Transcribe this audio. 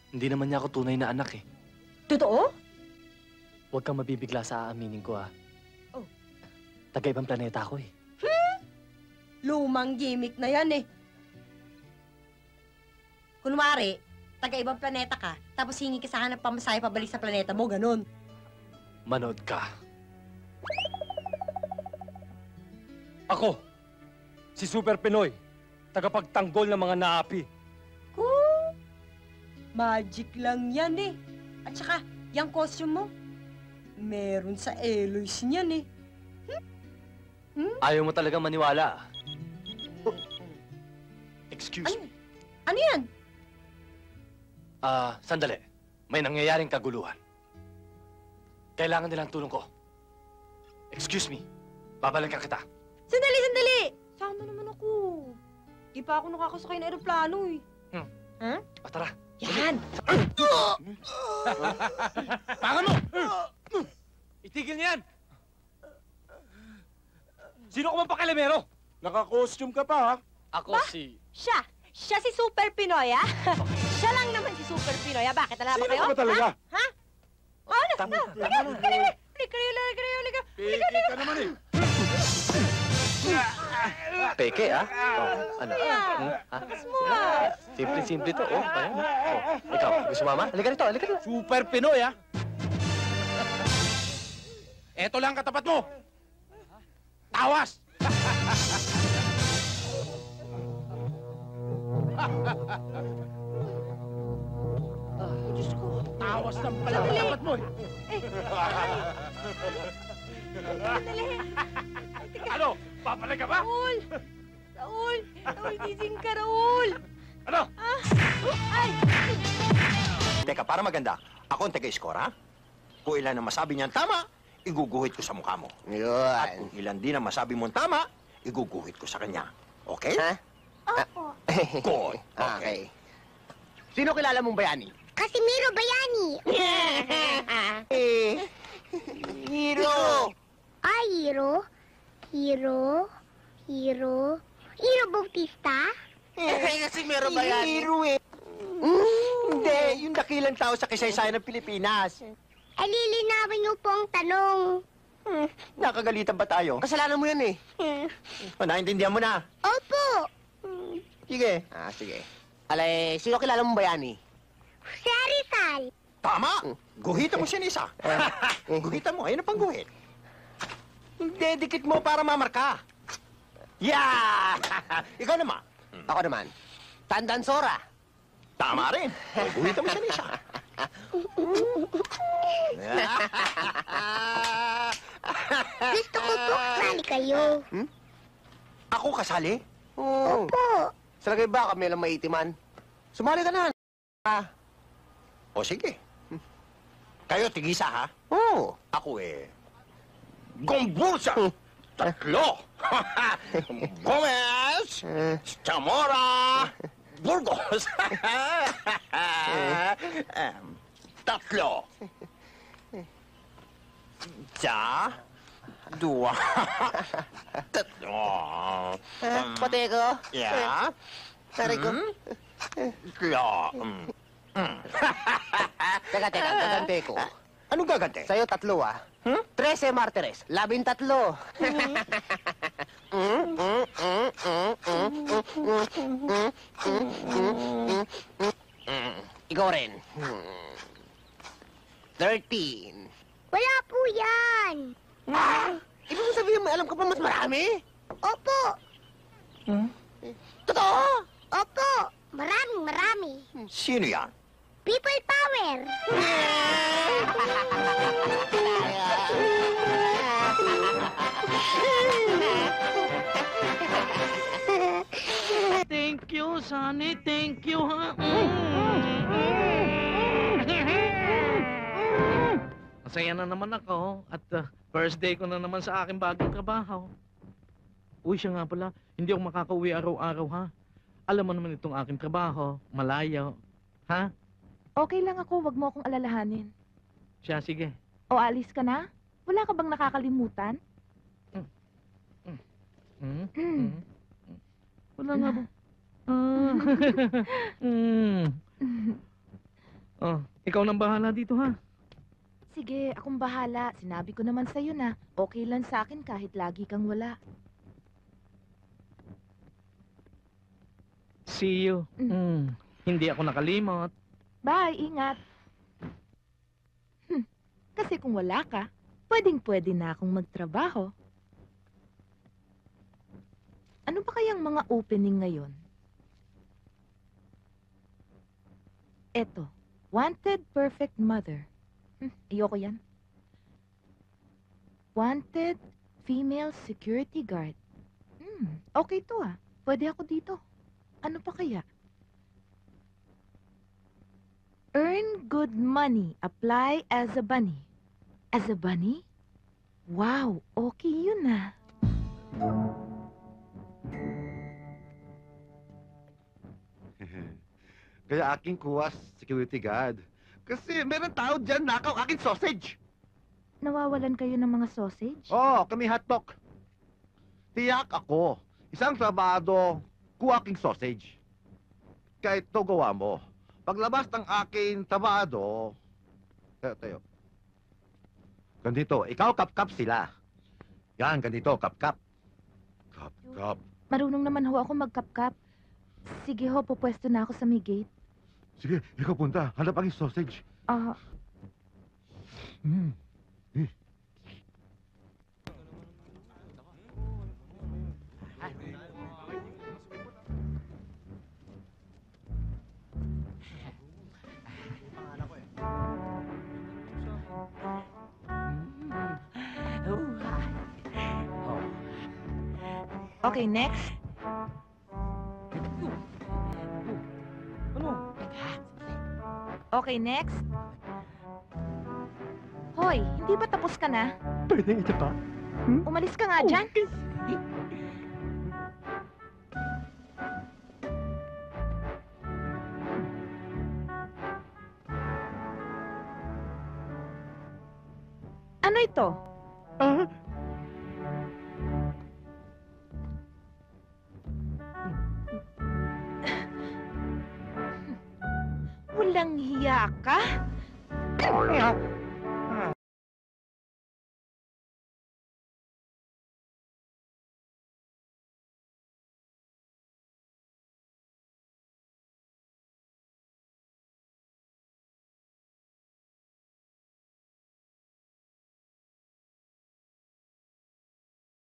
Hindi naman niya ako tunay na anak eh. Totoo? Huwag kang mabibigla sa aaminin ko ah. Oh. Taga-ibang planeta ako eh. Lumang gimmick na yan eh. Kunwari, taga-ibang planeta ka, tapos hingi ka sa akin ng pamasahe pabalik sa planeta mo, ganun. Manood ka. Ako, si Super Pinoy, tagapagtanggol ng mga naapi. Magic lang yan eh. At saka, yung costume mo, meron sa Eloise niyan eh. Ayaw mo talagang maniwala. Excuse me. Ano yan? Sandali. May nangyayaring kaguluhan. Kailangan nilang tulong ko. Excuse me. Babalikan kita. Sandali, sandali! Sama naman ako. Di pa ako nakakasakay ng aeroplano eh. Ha? O, tara. Yan! Tangan mo! Itigil niyan! Sino ka bang pakialamero? Naka-costume ka pa, ha? Ako si... Siya! Siya si Super Pinoy, ah! Siya lang naman si Super Pinoy, ah! Bakit? Alam ba Sino kayo? ka ba talaga? Ha? Oh, Tama na, Halika kayo! Piki ka naman eh. Peke, ah? Oh, ano? Ha? Smart! Simple-simple to. Oh, ayan. Oh, ikaw, gusto mama? Halika rito, halika rito. Super Pinoy, ha? Eto lang katapat mo. Tawas! Diyos ko. Tawas lang pala katapat mo, eh. Sandali. Ano? Papalay ka ba? Raul! Raul! Raul, gising ka, Raul! Ano? Ah! Ay! Teka, para maganda, ako ang taga-score, ha? Kung ilan ang masabi niyan tama, iguguhit ko sa mukha mo. At kung ilan din ang masabi mong tama, iguguhit ko sa kanya. Okay? Ha? Opo. Good. Okay. Sino kilala mong bayani? Casimiro Bayani. Hero! Ah, Hiro? Hiro? Hiro? Hiro Bautista? Casimiro bayani. Hero, eh. Hindi, yung dakilang tao sa kasaysayan ng Pilipinas. Ay, lilinawin niyo po ang tanong. Nakagalitan ba tayo? Kasalanan mo yan eh. O, naintindihan mo na. Opo. Sige. Sige. Alay, sino kilala mong bayani? Si Rizal. Tama! Guhitan mo siya ni isa. Guhitan mo, ayun ang pangguhit. Hindi, dikit mo para mamarka. Yeah! Ikaw naman. Ako naman. Tandan Sora. Tama rin. Guhitan mo siya ni isa. Gusto ko po kasali kayo. Ako kasali? Opo. Sa lagay ba kami lang maitiman? Sumali ka na. O sige. Kayo, tigisa ha? Oo. Ako Gombursa! Tatlo! Gomez! Chamora! Burgos! Tatlo! Sa... Dua... Tatlo... Pati ko. Ya... Tari ko. Tatlo... Teka, gagante ko. Anong gagante? Sa'yo 3 ah. 13 martires. 13. Ikaw rin. 13. Wala po yan. Ibig mo sabihin may alam ka pa mas marami? Opo. Totoo? Opo. Marami. Sino yan? People power. Thank you, Sonny. Thank you, ha? Masaya na naman ako at first day ko na naman sa aking bagong trabaho. Uy, siya nga pala, hindi ako makakauwi araw-araw, ha? Alam mo naman itong aking trabaho, malayo. Ha? Okay lang ako, wag mo akong alalahanin. Siya, sige. O alis ka na? Wala ka bang nakakalimutan? Wala nga ba? Oh, ikaw nang bahala dito, ha? Sige, akong bahala. Sinabi ko naman sa'yo na okay lang sa akin kahit lagi kang wala. See you. Hindi ako nakalimot. Bye, ingat. Kasi kung wala ka, pwedeng-pwede na akong magtrabaho. Ano ba kayang mga opening ngayon? Eto, Wanted Perfect Mother. Ayoko yan. Wanted Female Security Guard. Okay to ah. Pwede ako dito. Ano pa kaya? Earn good money. Apply as a bunny. As a bunny? Wow, okay yun ah. Kaya aking kuha security guard. Kasi meron tao dyan nakaw aking sausage. Nawawalan kayo ng mga sausage? Oo, kami hotdog. Tiyak ako. Isang trabado, kuha aking sausage. Kahit to gawa mo. Paglabas ng aking trabado, tayo. Ganito, ikaw kap-kap sila. Yan, ganito, kap-kap. Kap-kap. Marunong naman ho ako magkapkap. Sige ho, pupwesto na ako sa may gate. Sige, ikaw punta. Hanap aking sausage. Okay, next. Okay, next. Hoy, hindi ba tapos ka na? Pwede ito pa? Umalis ka nga dyan. Ano ito? Walang hiya ka?